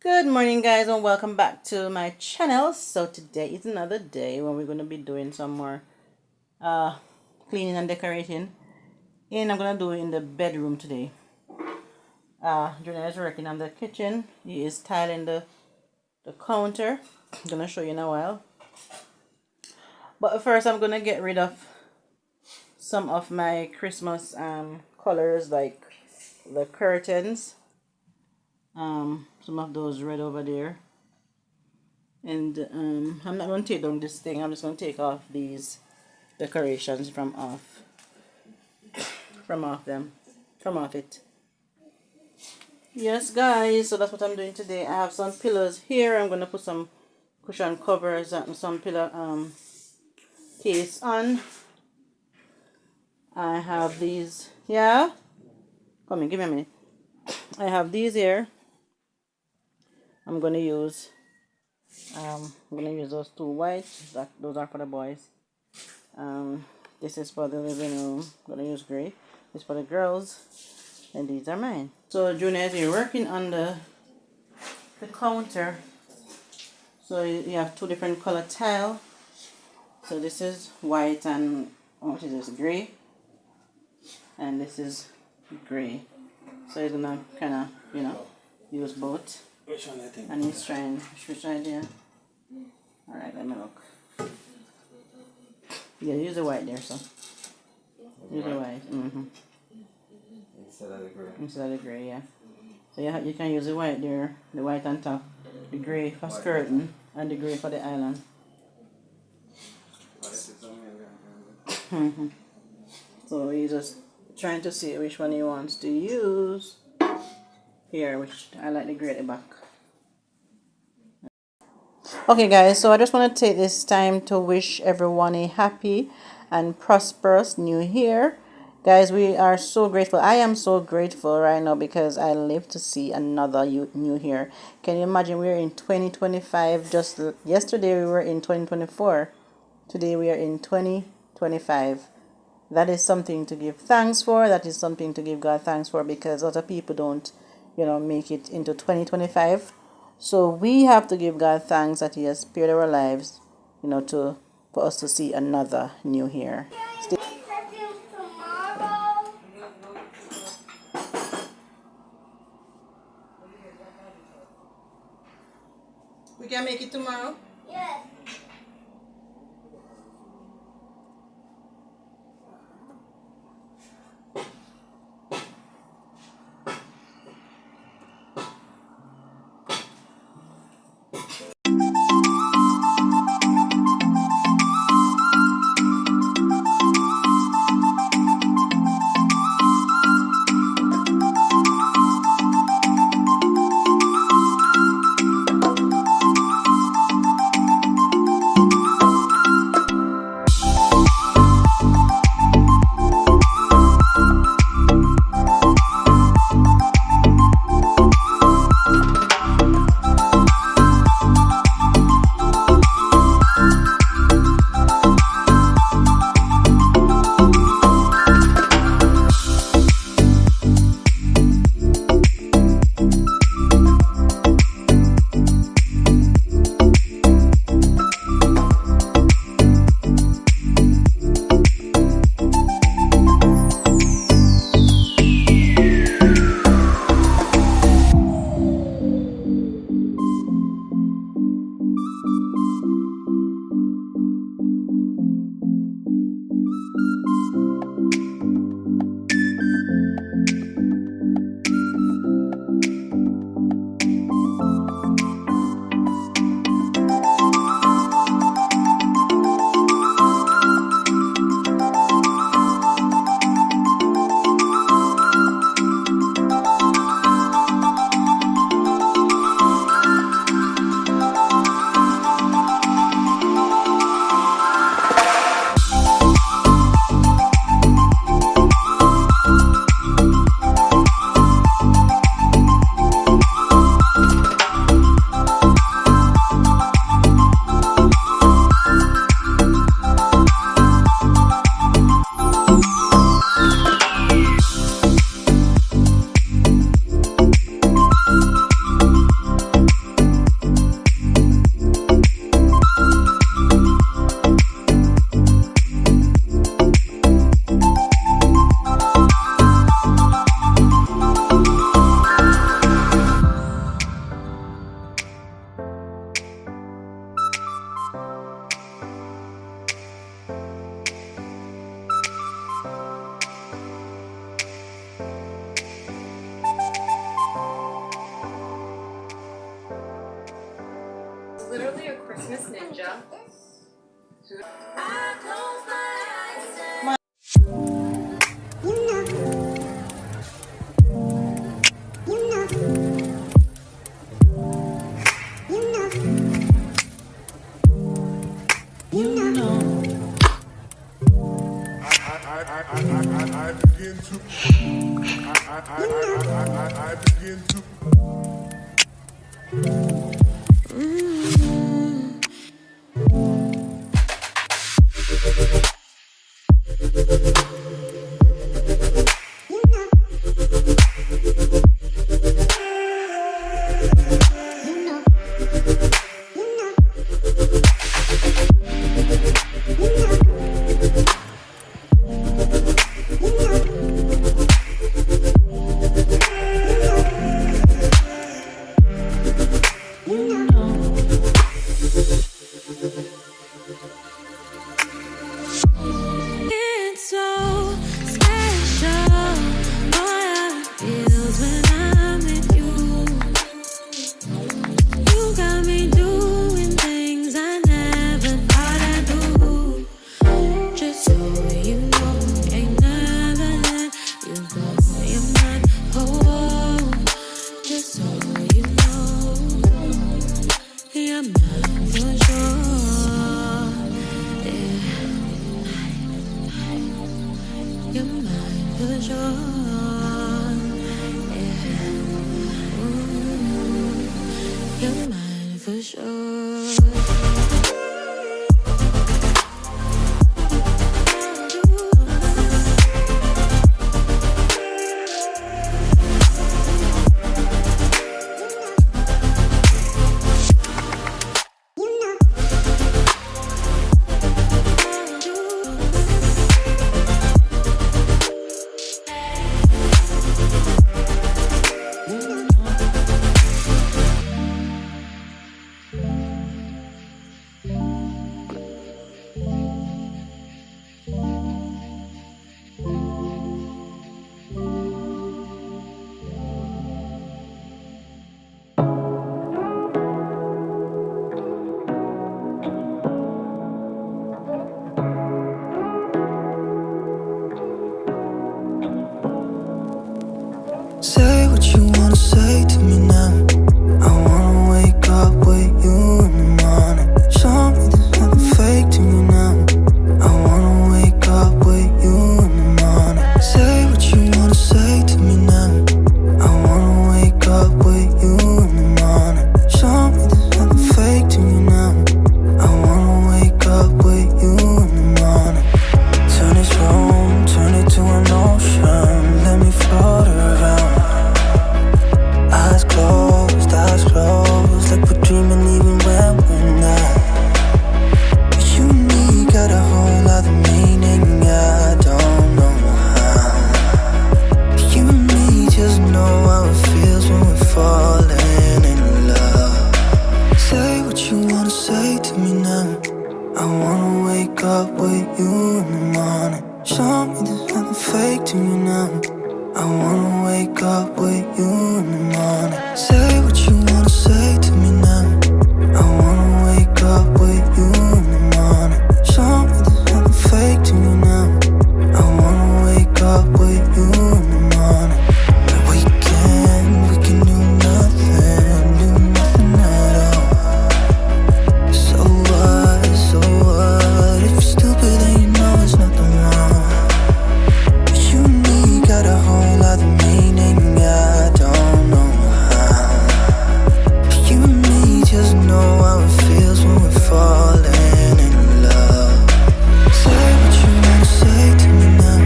Good morning, guys, and welcome back to my channel. So today is another day when we're going to be doing some more uh cleaning and decorating, and I'm going to do it in the bedroom today. Junior is working on the kitchen. He is tiling the counter. I'm going to show you in a while, but first I'm going to get rid of some of my Christmas colors, like the curtains, some of those red over there. And I'm not going to take down this thing. I'm just going to take off these decorations from off it. Yes, guys, so that's what I'm doing today. I have some pillows here. I'm going to put some cushion covers and some pillow case on. I have these. Yeah, come in, give me a minute. I have these here. I'm going to use those two white. Those are for the boys. This is for the living room. I'm gonna use gray. This is for the girls, and these are mine. So Junior is here working on the counter. So you have two different color tile. So this is white and what is this, gray, and this is gray. So he's gonna kind of use both. Which one I think? And he's trying which idea. All right, let me look. Yeah, use the white there, so. Use the white. Instead of the gray. Instead of the gray, yeah. So you can use the white there, the white on top, the gray for skirting, and the gray for the island. So he's just trying to see which one he wants to use. Here, which I like the gray at the back. Okay, guys, so I just want to take this time to wish everyone a happy and prosperous new year. Guys, we are so grateful. I am so grateful right now because I live to see another new year. Can you imagine? We're in 2025. Just yesterday we were in 2024. Today we are in 2025. That is something to give thanks for. That is something to give God thanks for, because a lot of people don't, make it into 2025. So we have to give God thanks that He has spared our lives, for us to see another new year. We can make it tomorrow? Yes. literally a Christmas ninja. I begin to say what you wanna say to me now. I wanna wake up with you in the morning. Show me there's nothing fake to me now. I wanna wake up with you in the morning. Say what you wanna say to me now. I wanna wake up with you in the morning. Show me there's nothing fake to me now. I wanna wake up with you in the morning. Turn this room, turn it to an ocean. Let me float around. Eyes closed, like we're dreaming even when we're not. You and me got a whole other meaning, I don't know how. You and me just know how it feels when we're falling in love. Say what you wanna say to me now. I wanna wake up with you in the morning. Show me there's nothing fake to me now. I wanna wake up with you in the morning. Say what you wanna say to me now. I wanna wake up with you in the morning. Show me there's nothing fake to me now. I wanna wake up with you in the morning. We can do nothing at all. So what? If you're stupid then you know it's nothing wrong. You and me got a whole other meaning, I don't know how. You and me just know how it feels when we're falling in love. Say what you wanna say to me now.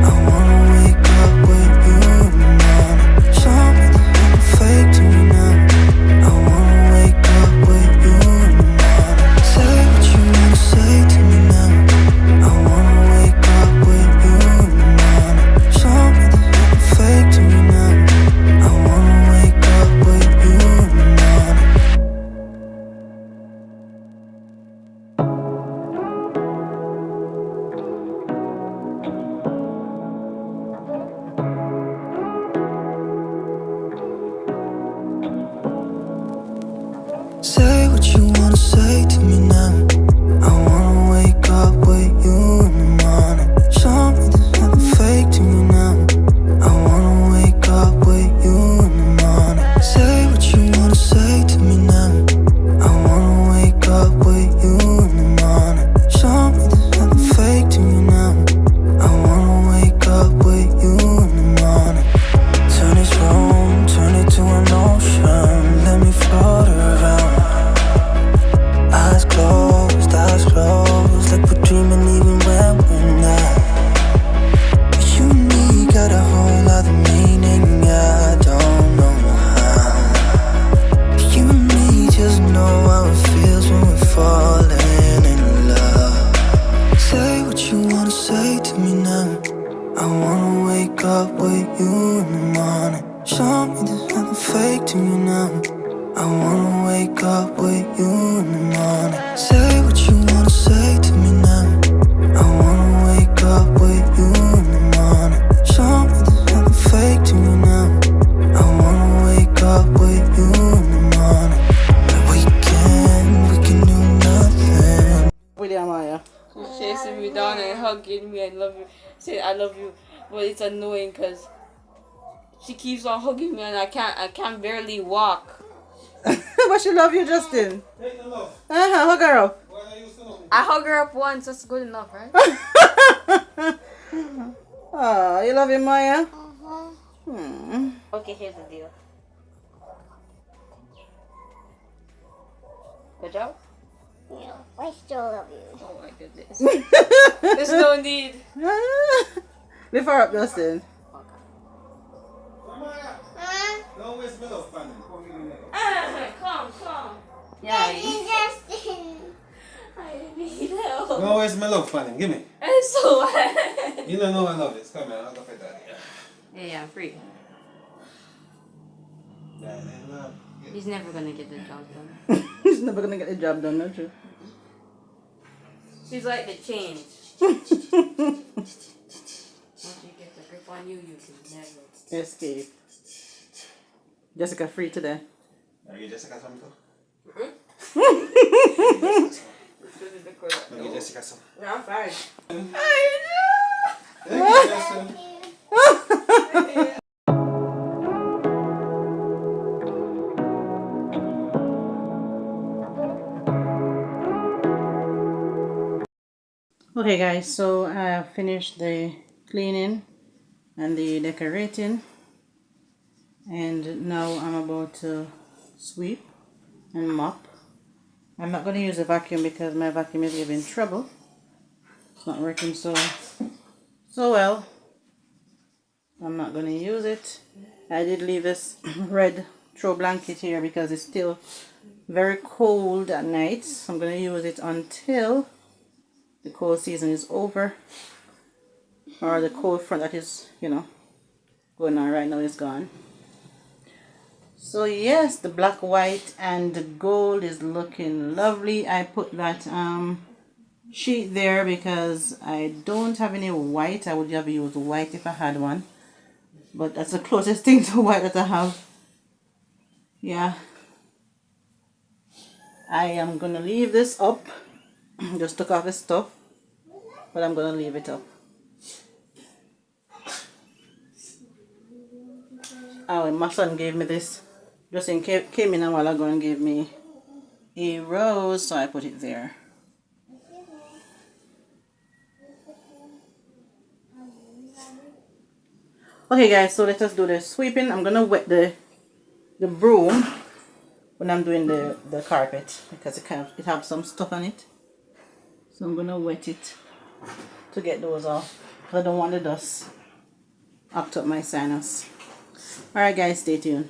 I wanna wake up with you in the morning. Show me there's nothing fake to me now. I wanna wake up with you in the morning. Say what you wanna say to me now. I wanna wake up with you in the morning. Show me there's nothing fake to me now. I wanna wake up with you in the morning. Say what what you wanna say to me now. I wanna wake up with you in the morning. Show me there's nothing fake to me now. I wanna wake up with you in the morning. Say what you wanna say to me now. I wanna wake up with you in the morning. Show me there's nothing fake to me now. I wanna wake up with you in the morning. Turn this room, turn it to an ocean. Let me float around. Eyes closed, like we're dreaming even when we're not. You and me got a whole other meaning, I don't know how. You and me just know how it feels when we're falling in love. Say what you wanna say to me now. I wanna wake up with you in the morning. Show me there's nothing fake to me now. I wanna wake up with you in the morning. Say what you wanna say to me now. I wanna wake up with you in the morning. Show me there's nothing fake to me now. I wanna wake up with you in the morning. We can do nothing. William Maya. She's chasing me down and hugging me and love you. Saying I love you, but it's annoying because she keeps on hugging me and I can't barely walk. But she love you, Justin. Hug her up. I hug her up once, that's good enough, right? Oh, you love him, Maya? Okay, here's the deal. Good job? Yeah, I still love you. Oh my goodness. There's no need. Lift her up, Justin. Don't waste my love, man. Come. Yeah. Justin. I need help. Don't waste my love, man. Give me. I'm so mad. You don't know I love this. Come here, I'll go for that. Yeah, I'm free. He's never gonna get the job done. He's never gonna get the job done, not true? She's like the change. Once you get the grip on you, you can never Escape. Jessica free today. Are you Jessica something too? No, Jessica some. I'm fine. Okay guys, so I finished the cleaning and the decorating, and now I'm about to sweep and mop. I'm not going to use a vacuum because my vacuum is giving trouble. It's not working so well. I'm not going to use it. I did leave this red throw blanket here because it's still very cold at night, so I'm going to use it until the cold season is over, or the cold front that is, going on right now is gone. So yes, the black, white, and the gold is looking lovely. I put that sheet there because I don't have any white. I would have used white if I had one, but that's the closest thing to white that I have. Yeah, I am gonna leave this up. Just took off the stuff, but I'm gonna leave it up. Oh, and my son gave me this. Justin came in a while ago and gave me a rose, so I put it there. Okay guys, so let us do the sweeping. I'm gonna wet the broom when I'm doing the carpet because it has some stuff on it. So I'm gonna wet it to get those off. I don't want the dust act up my sinus. Alright guys, stay tuned.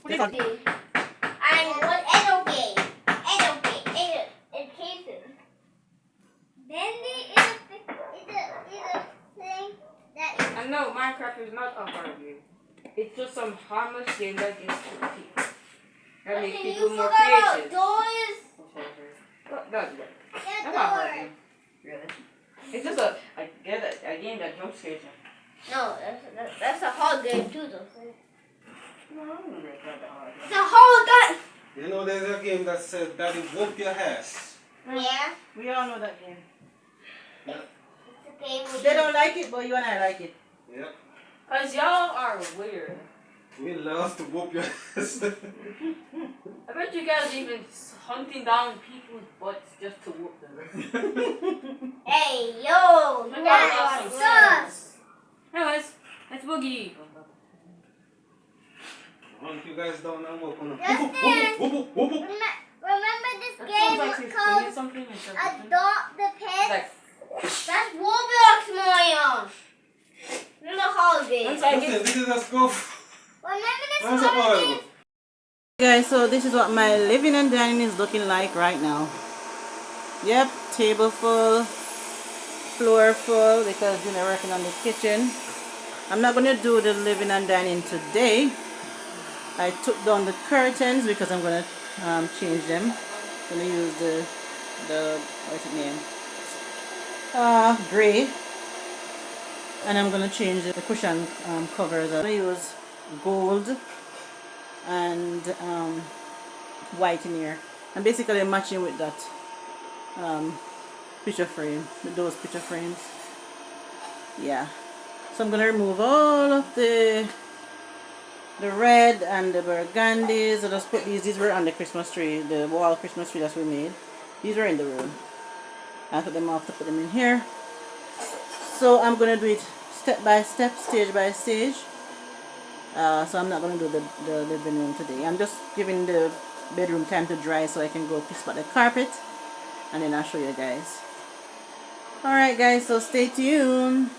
And what educate? Education. Then the is a thing that is I know Minecraft is not a hard game. It's just some harmless game that gets to people. That makes people more creative. doors. That's good. Yeah, That's not hard doors. game. Really. It's just a game that jump scares you. No, that's a hard game too, though. No, I don't really think that hard. It's a hard game. You know there's a game that says Daddy whoop your ass. Yeah, We all know that game. it's a game with They don't like it, but you and I like it. Yep. Cause y'all are weird. We love to whoop your ass. I bet you guys even hunting down people's butts just to whoop them. Hey, yo, Look that how was awesome. sus. Anyways, let's boogie. Hunt you guys down and whoop on them. Justin. Whoop, whoop, whoop, whoop. Remember this That game sounds like was she's called doing something in her Adopt the Pet? like, That's Roblox, Mario. Remember hard game. once I Justin, get this is a scope. Remember this How's that hard horrible? game? Guys, so this is what my living and dining is looking like right now. Yep, table full, floor full, because we're working on the kitchen. I'm not going to do the living and dining today. I took down the curtains because I'm going to change them. I'm going to use the what's it name? Gray. And I'm going to change the cushion covers. I'm going to use gold and white in here. I'm basically matching with that picture frame, with those picture frames. Yeah. So I'm going to remove all of the red and the burgundies. I just put these were on the Christmas tree, the wall Christmas tree that we made. These were in the room. I took them off to put them in here. So I'm going to do it step by step, stage by stage. So I'm not going to do the living room today. I'm just giving the bedroom time to dry so I can go pick up the carpet. And then I'll show you guys. Alright guys, so stay tuned.